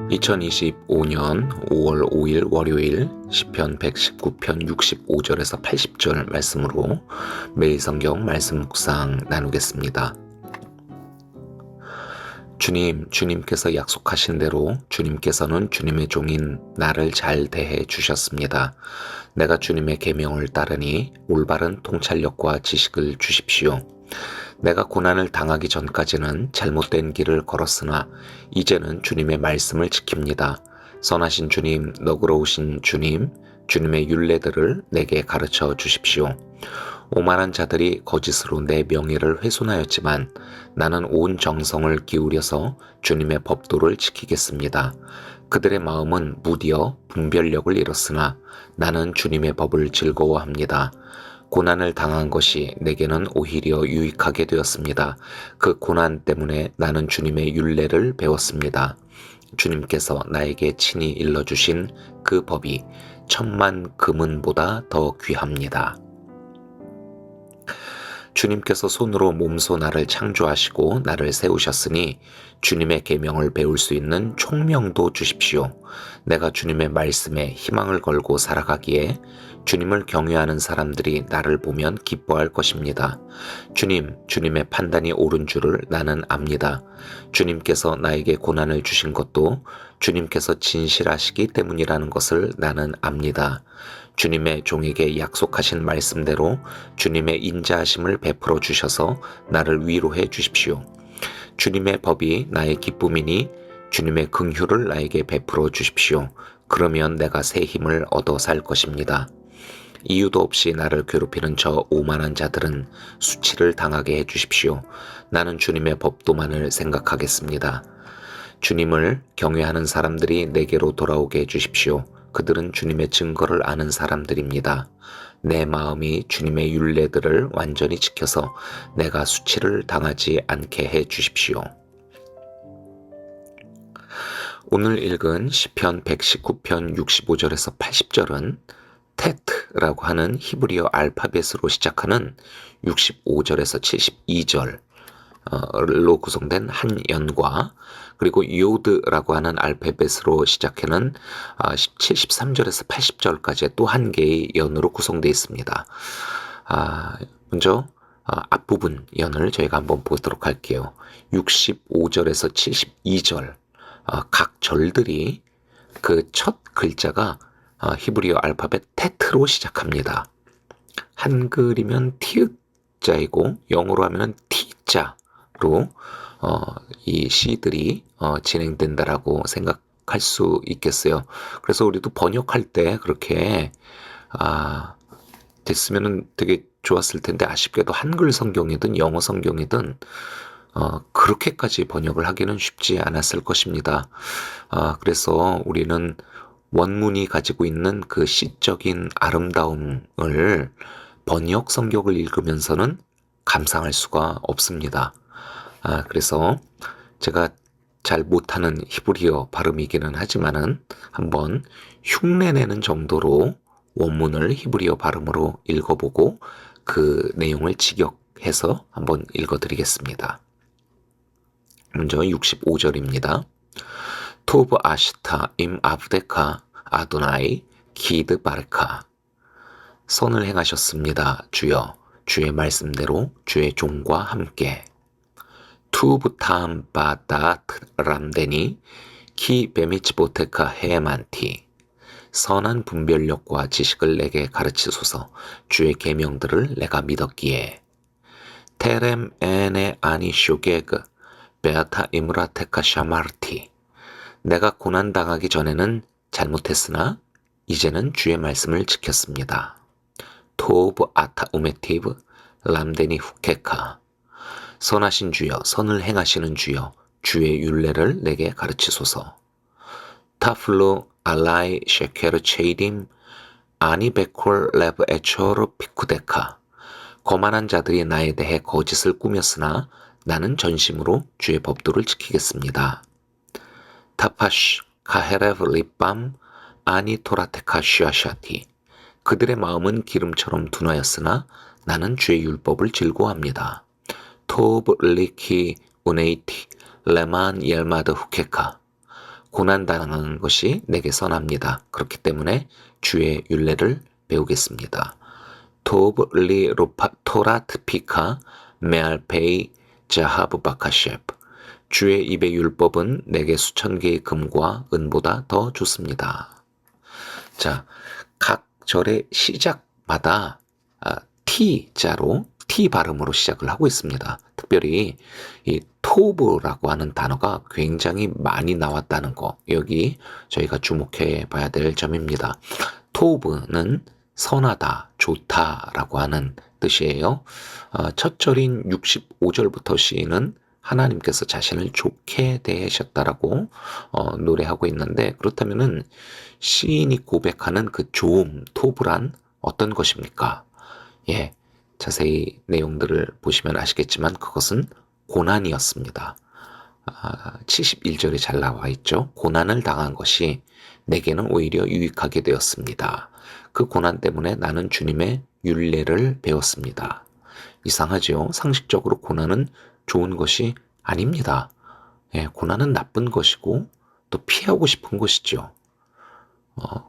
2025년 5월 5일 월요일 시편 119편 65절에서 80절 말씀으로 매일 성경 말씀 묵상 나누겠습니다. 주님께서 약속하신 대로 주님께서는 주님의 종인 나를 잘 대해 주셨습니다. 내가 주님의 계명을 따르니 올바른 통찰력과 지식을 주십시오. 내가 고난을 당하기 전까지는 잘못된 길을 걸었으나 이제는 주님의 말씀을 지킵니다. 선하신 주님, 너그러우신 주님, 주님의 율례들을 내게 가르쳐 주십시오. 오만한 자들이 거짓으로 내 명예를 훼손하였지만 나는 온 정성을 기울여서 주님의 법도를 지키겠습니다. 그들의 마음은 무디어 분별력을 잃었으나 나는 주님의 법을 즐거워합니다. 고난을 당한 것이 내게는 오히려 유익하게 되었습니다. 그 고난 때문에 나는 주님의 율례를 배웠습니다. 주님께서 나에게 친히 일러주신 그 법이 10,000,000 금은보다 더 귀합니다. 주님께서 손으로 몸소 나를 창조하시고 나를 세우셨으니 주님의 계명을 배울 수 있는 총명도 주십시오. 내가 주님의 말씀에 희망을 걸고 살아가기에 주님을 경외하는 사람들이 나를 보면 기뻐할 것입니다. 주님의 판단이 옳은 줄을 나는 압니다. 주님께서 나에게 고난을 주신 것도 주님께서 진실하시기 때문이라는 것을 나는 압니다. 주님의 종에게 약속하신 말씀대로 주님의 인자하심을 베풀어 주셔서 나를 위로해 주십시오. 주님의 법이 나의 기쁨이니 주님의 긍휼을 나에게 베풀어 주십시오. 그러면 내가 새 힘을 얻어 살 것입니다. 이유도 없이 나를 괴롭히는 저 오만한 자들은 수치를 당하게 해주십시오. 나는 주님의 법도만을 생각하겠습니다. 주님을 경외하는 사람들이 내게로 돌아오게 해주십시오. 그들은 주님의 증거를 아는 사람들입니다. 내 마음이 주님의 율례들을 완전히 지켜서 내가 수치를 당하지 않게 해주십시오. 오늘 읽은 시편 119편 65절에서 80절은 테트라고 하는 히브리어 알파벳으로 시작하는 65절에서 72절로 구성된 한 연과 그리고 요드라고 하는 알파벳으로 시작하는 73절에서 80절까지 또 한 개의 연으로 구성되어 있습니다. 먼저 앞부분 연을 저희가 한번 보도록 할게요. 65절에서 72절 각 절들이 그 첫 글자가 히브리어 알파벳 테트로 시작합니다. 한글이면 티읕자이고 영어로 하면 T자로 이 시들이 진행된다라고 생각할 수 있겠어요. 그래서 우리도 번역할 때 그렇게 됐으면 되게 좋았을 텐데 아쉽게도 한글 성경이든 영어 성경이든 그렇게까지 번역을 하기는 쉽지 않았을 것입니다. 그래서 우리는 원문이 가지고 있는 그 시적인 아름다움을 번역 성경을 읽으면서는 감상할 수가 없습니다. 그래서 제가 잘 못하는 히브리어 발음이기는 하지만은 한번 흉내내는 정도로 원문을 히브리어 발음으로 읽어보고 그 내용을 직역해서 한번 읽어드리겠습니다. 먼저 65절입니다. 토브 아시타 임 아브데카 아도나이 기드 바르카. 선을 행하셨습니다. 주여 주의 말씀대로 주의 종과 함께. 투브탐 바다 람데니 키 베미치보테카 헤만티. 선한 분별력과 지식을 내게 가르치소서. 주의 계명들을 내가 믿었기에. 테렘 에네 아니 쇼게그 베아타 이므라테카 샤마르티. 내가 고난당하기 전에는 잘못했으나 이제는 주의 말씀을 지켰습니다. 토브 아타 우메티브 람데니 후케카. 선하신 주여, 선을 행하시는 주여, 주의 율례를 내게 가르치소서. 타플로 알라이 셰케르 체이딤 아니베콜 레브 에초르 피쿠데카. 거만한 자들이 나에 대해 거짓을 꾸몄으나 나는 전심으로 주의 법도를 지키겠습니다. 타파쉬 카헤레브 립밤 아니 토라테카 슈아샤티. 그들의 마음은 기름처럼 둔하였으나 나는 주의 율법을 즐거워합니다. 토브 리키 우네이티 레만 옐마드 후케카. 고난당하는 것이 내게 선합니다. 그렇기 때문에 주의 율례를 배우겠습니다. 토브 리 토라트피카 메알페이 자하브 바카셰프. 주의 입의 율법은 내게 수천 개의 금과 은보다 더 좋습니다. 자, 각 절의 시작마다 T자로 T 발음으로 시작을 하고 있습니다. 특별히 이 토브라고 하는 단어가 굉장히 많이 나왔다는 거, 여기 저희가 주목해 봐야 될 점입니다. 토브는 선하다, 좋다라고 하는 뜻이에요. 첫 절인 65절부터 시인은 하나님께서 자신을 좋게 대하셨다라고 노래하고 있는데, 그렇다면은 시인이 고백하는 그 좋음, 토브란 어떤 것입니까? 예, 자세히 내용들을 보시면 아시겠지만 그것은 고난이었습니다. 71절에 잘 나와 있죠. 고난을 당한 것이 내게는 오히려 유익하게 되었습니다. 그 고난 때문에 나는 주님의 율례를 배웠습니다. 이상하죠? 상식적으로 고난은 좋은 것이 아닙니다. 예, 고난은 나쁜 것이고 또 피하고 싶은 것이죠.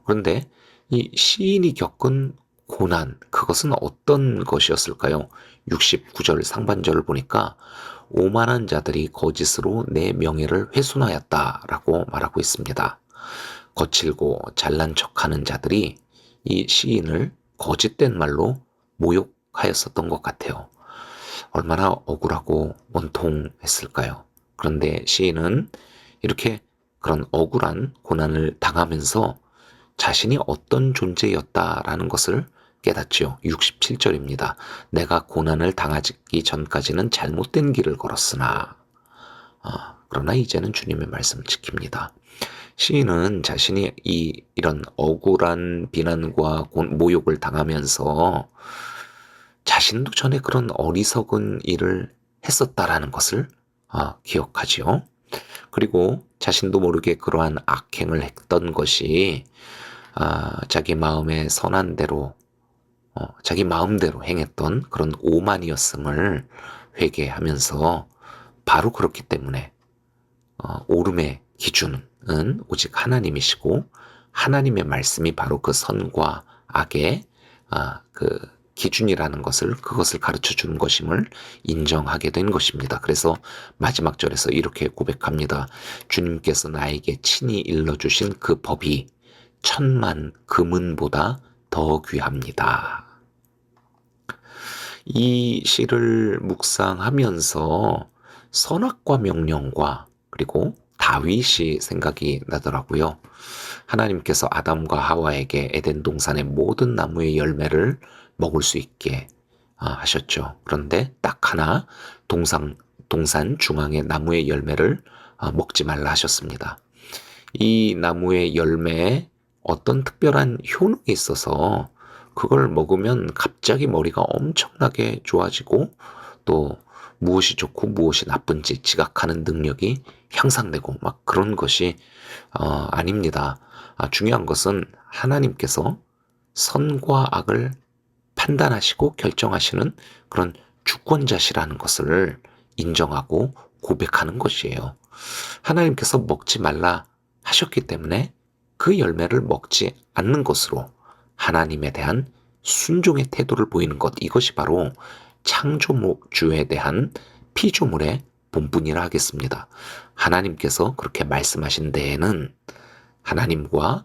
그런데 이 시인이 겪은 고난, 그것은 어떤 것이었을까요? 69절 상반절을 보니까 오만한 자들이 거짓으로 내 명예를 훼손하였다라고 말하고 있습니다. 거칠고 잘난 척하는 자들이 이 시인을 거짓된 말로 모욕하였었던 것 같아요. 얼마나 억울하고 원통했을까요? 그런데 시인은 이렇게 그런 억울한 고난을 당하면서 자신이 어떤 존재였다라는 것을 깨닫지요. 67절입니다. 내가 고난을 당하기 전까지는 잘못된 길을 걸었으나 그러나 이제는 주님의 말씀을 지킵니다. 시인은 자신이 이런 억울한 비난과 모욕을 당하면서 자신도 전에 그런 어리석은 일을 했었다라는 것을 기억하지요. 그리고 자신도 모르게 그러한 악행을 했던 것이 자기 마음의 선한 대로 자기 마음대로 행했던 그런 오만이었음을 회개하면서 바로 그렇기 때문에 옳음의 기준은 오직 하나님이시고 하나님의 말씀이 바로 그 선과 악의 그 기준이라는 그것을 가르쳐 주는 것임을 인정하게 된 것입니다. 그래서 마지막 절에서 이렇게 고백합니다. 주님께서 나에게 친히 일러주신 그 법이 1000만 금은보다 더 귀합니다. 이 시를 묵상하면서 선악과 명령과 그리고 다윗이 생각이 나더라고요. 하나님께서 아담과 하와에게 에덴 동산의 모든 나무의 열매를 먹을 수 있게 하셨죠. 그런데 딱 하나 동산 중앙의 나무의 열매를 먹지 말라 하셨습니다. 이 나무의 열매에 어떤 특별한 효능이 있어서 그걸 먹으면 갑자기 머리가 엄청나게 좋아지고 또 무엇이 좋고 무엇이 나쁜지 지각하는 능력이 향상되고 막 그런 것이 아닙니다. 중요한 것은 하나님께서 선과 악을 판단하시고 결정하시는 그런 주권자시라는 것을 인정하고 고백하는 것이에요. 하나님께서 먹지 말라 하셨기 때문에 그 열매를 먹지 않는 것으로 하나님에 대한 순종의 태도를 보이는 것, 이것이 바로 창조주에 대한 피조물의 본분이라 하겠습니다. 하나님께서 그렇게 말씀하신 데에는 하나님과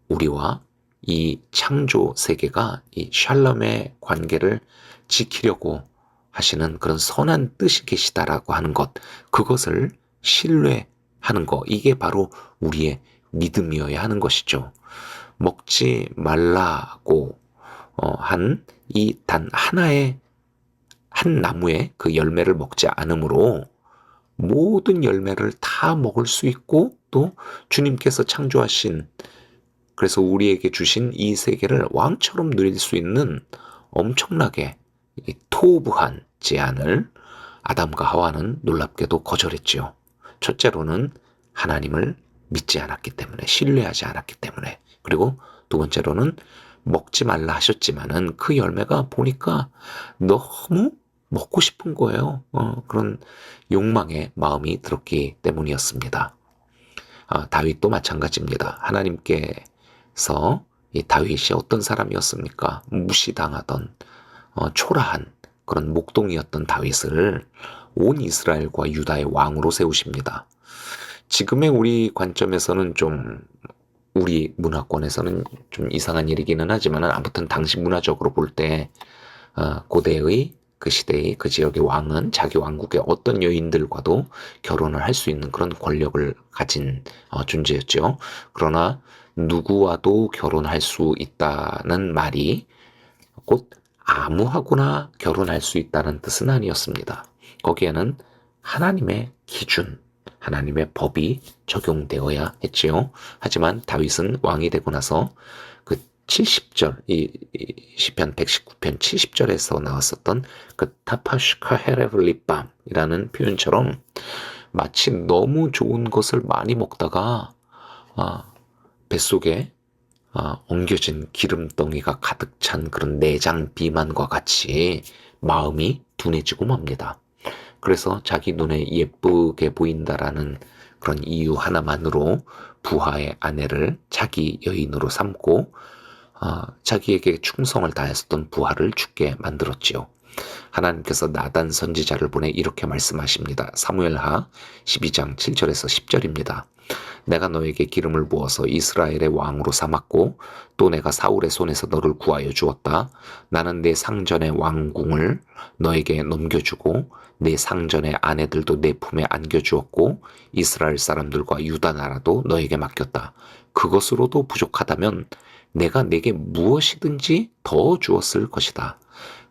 우리와 이 창조 세계가 이 샬롬의 관계를 지키려고 하시는 그런 선한 뜻이 계시다라고 하는 것, 그것을 신뢰하는 것, 이게 바로 우리의 믿음이어야 하는 것이죠. 먹지 말라고 한 이 단 하나의 한 나무의 그 열매를 먹지 않으므로 모든 열매를 다 먹을 수 있고 또 주님께서 창조하신, 그래서 우리에게 주신 이 세계를 왕처럼 누릴 수 있는 엄청나게 토부한 제안을 아담과 하와는 놀랍게도 거절했지요. 첫째로는 하나님을 믿지 않았기 때문에, 신뢰하지 않았기 때문에, 그리고 두 번째로는 먹지 말라 하셨지만은 그 열매가 보니까 너무 먹고 싶은 거예요. 그런 욕망의 마음이 들었기 때문이었습니다. 다윗도 마찬가지입니다. 하나님께서 이 다윗이 어떤 사람이었습니까? 무시당하던 초라한 그런 목동이었던 다윗을 온 이스라엘과 유다의 왕으로 세우십니다. 지금의 우리 관점에서는 우리 문화권에서는 좀 이상한 일이기는 하지만 아무튼 당시 문화적으로 볼 때 고대의 그 시대의 그 지역의 왕은 자기 왕국의 어떤 여인들과도 결혼을 할 수 있는 그런 권력을 가진 존재였죠. 그러나 누구와도 결혼할 수 있다는 말이 곧 아무하고나 결혼할 수 있다는 뜻은 아니었습니다. 거기에는 하나님의 기준, 하나님의 법이 적용되어야 했지요. 하지만 다윗은 왕이 되고 나서 그 70절, 이 시편 119편 70절에서 나왔었던 그 타파슈카 헤레블리밤이라는 표현처럼 마치 너무 좋은 것을 많이 먹다가 뱃속에 엉겨진 기름덩이가 가득 찬 그런 내장 비만과 같이 마음이 둔해지고 맙니다. 그래서 자기 눈에 예쁘게 보인다라는 그런 이유 하나만으로 부하의 아내를 자기 여인으로 삼고 자기에게 충성을 다했었던 부하를 죽게 만들었지요. 하나님께서 나단 선지자를 보내 이렇게 말씀하십니다. 사무엘하 12장 7절에서 10절입니다. 내가 너에게 기름을 부어서 이스라엘의 왕으로 삼았고 또 내가 사울의 손에서 너를 구하여 주었다. 나는 내 상전의 왕궁을 너에게 넘겨주고 내 상전의 아내들도 내 품에 안겨주었고 이스라엘 사람들과 유다 나라도 너에게 맡겼다. 그것으로도 부족하다면 내가 내게 무엇이든지 더 주었을 것이다.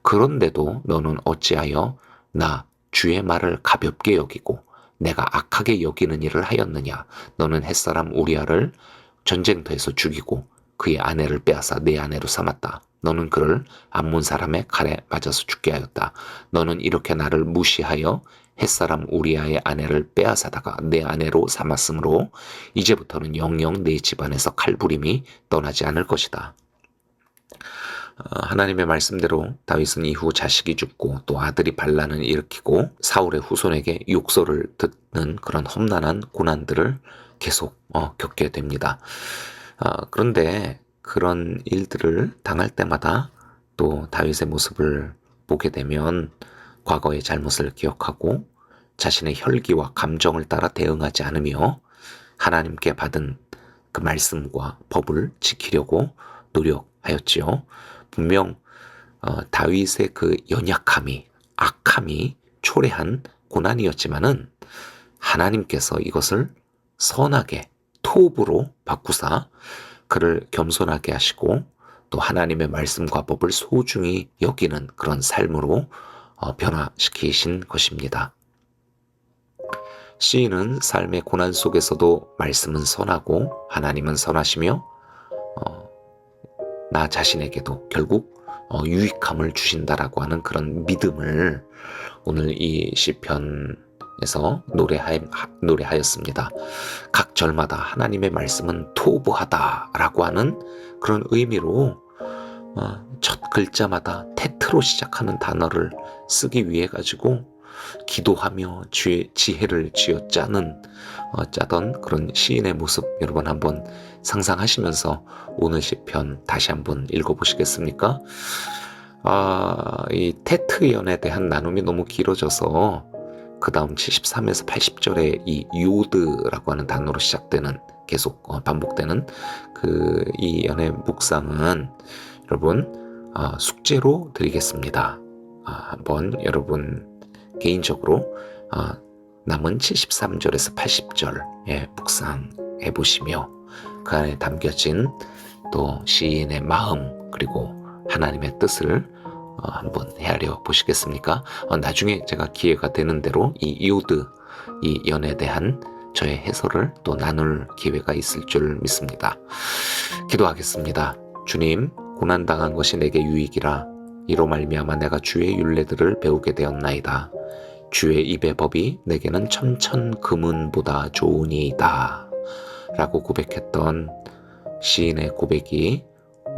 그런데도 너는 어찌하여 나 주의 말을 가볍게 여기고 내가 악하게 여기는 일을 하였느냐. 너는 햇사람 우리아를 전쟁터에서 죽이고 그의 아내를 빼앗아 내 아내로 삼았다. 너는 그를 암몬 사람의 칼에 맞아서 죽게 하였다. 너는 이렇게 나를 무시하여 햇사람 우리아의 아내를 빼앗아다가 내 아내로 삼았으므로 이제부터는 영영 내 집안에서 칼부림이 떠나지 않을 것이다. 하나님의 말씀대로 다윗은 이후 자식이 죽고 또 아들이 반란을 일으키고 사울의 후손에게 욕설을 듣는 그런 험난한 고난들을 계속 겪게 됩니다. 그런데 그런 일들을 당할 때마다 또 다윗의 모습을 보게 되면 과거의 잘못을 기억하고 자신의 혈기와 감정을 따라 대응하지 않으며 하나님께 받은 그 말씀과 법을 지키려고 노력하였지요. 분명 다윗의 그 연약함이, 악함이 초래한 고난이었지만은 하나님께서 이것을 선하게 토업으로 바꾸사 그를 겸손하게 하시고 또 하나님의 말씀과 법을 소중히 여기는 그런 삶으로 변화시키신 것입니다. 시인은 삶의 고난 속에서도 말씀은 선하고 하나님은 선하시며 나 자신에게도 결국 유익함을 주신다라고 하는 그런 믿음을 오늘 이 시편에서 노래하였습니다. 각 절마다 하나님의 말씀은 토부하다라고 하는 그런 의미로 첫 글자마다 테트로 시작하는 단어를 쓰기 위해 가지고 기도하며 지혜를 쥐어짜던 그런 시인의 모습 여러분 한번 상상하시면서 오늘 시편 다시 한번 읽어보시겠습니까? 이 테트연에 대한 나눔이 너무 길어져서 그 다음 73에서 80절에 이 요드라고 하는 단어로 시작되는 계속 반복되는 이 연의 묵상은 여러분 숙제로 드리겠습니다. 한번 여러분 개인적으로 남은 73절에서 80절에 묵상해 보시며 그 안에 담겨진 또 시인의 마음 그리고 하나님의 뜻을 한번 헤아려 보시겠습니까? 나중에 제가 기회가 되는 대로 이 요드, 이 연에 대한 저의 해설을 또 나눌 기회가 있을 줄 믿습니다. 기도하겠습니다. 주님, 고난당한 것이 내게 유익이라 이로 말미암아 내가 주의 율례들을 배우게 되었나이다. 주의 입의 법이 내게는 천천금은보다 좋으니이다 라고 고백했던 시인의 고백이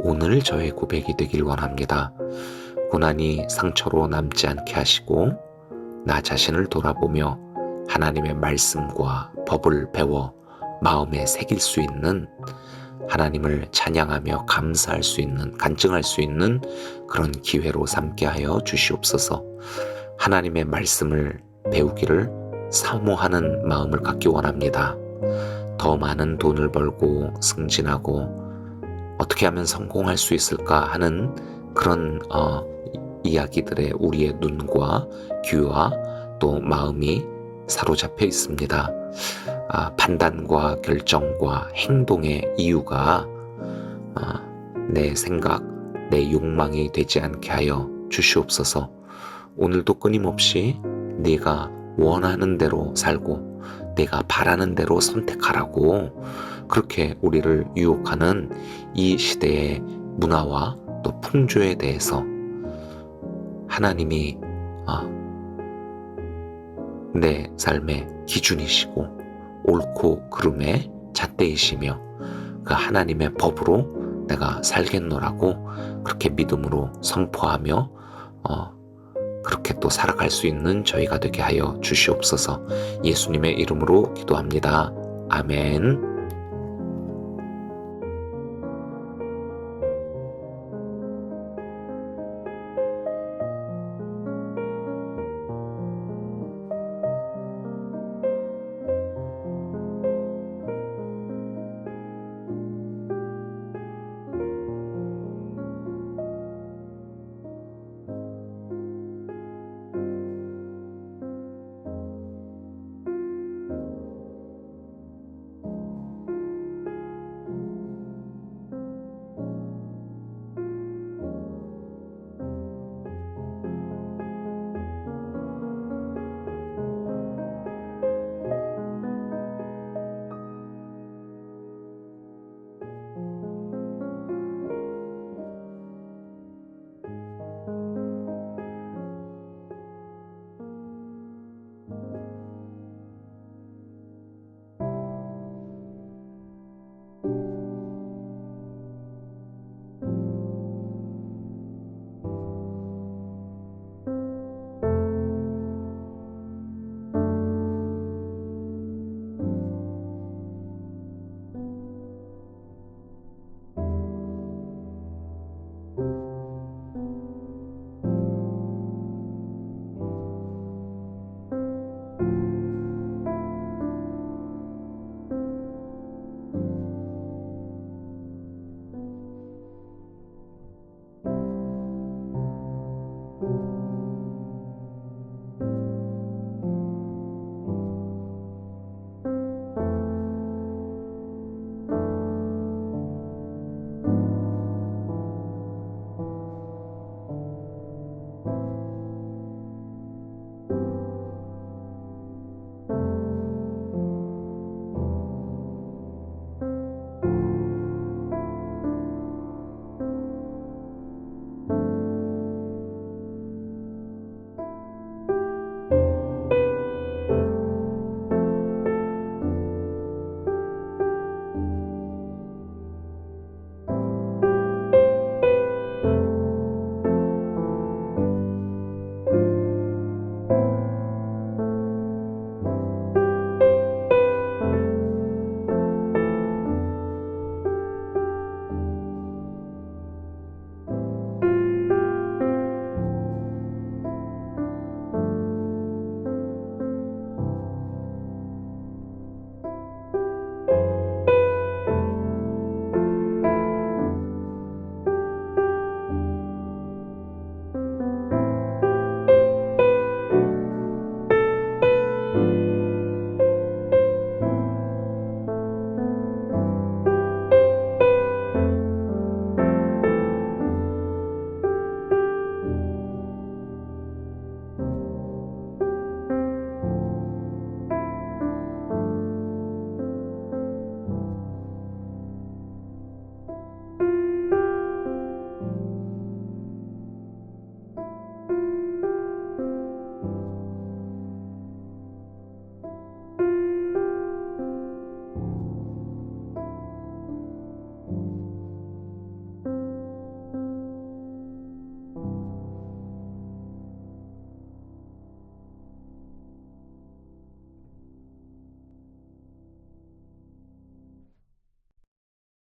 오늘 저의 고백이 되길 원합니다. 고난이 상처로 남지 않게 하시고 나 자신을 돌아보며 하나님의 말씀과 법을 배워 마음에 새길 수 있는, 하나님을 찬양하며 감사할 수 있는, 간증할 수 있는 그런 기회로 삼게 하여 주시옵소서. 하나님의 말씀을 배우기를 사모하는 마음을 갖기 원합니다. 더 많은 돈을 벌고 승진하고 어떻게 하면 성공할 수 있을까 하는 그런 이야기들에 우리의 눈과 귀와 또 마음이 사로잡혀 있습니다. 판단과 결정과 행동의 이유가 내 생각, 내 욕망이 되지 않게 하여 주시옵소서. 오늘도 끊임없이 네가 원하는 대로 살고 내가 바라는 대로 선택하라고 그렇게 우리를 유혹하는 이 시대의 문화와 또 풍조에 대해서 하나님이 내 삶의 기준이시고 옳고 그름의 잣대이시며 그 하나님의 법으로 내가 살겠노라고 그렇게 믿음으로 선포하며 그렇게 또 살아갈 수 있는 저희가 되게 하여 주시옵소서. 예수님의 이름으로 기도합니다. 아멘.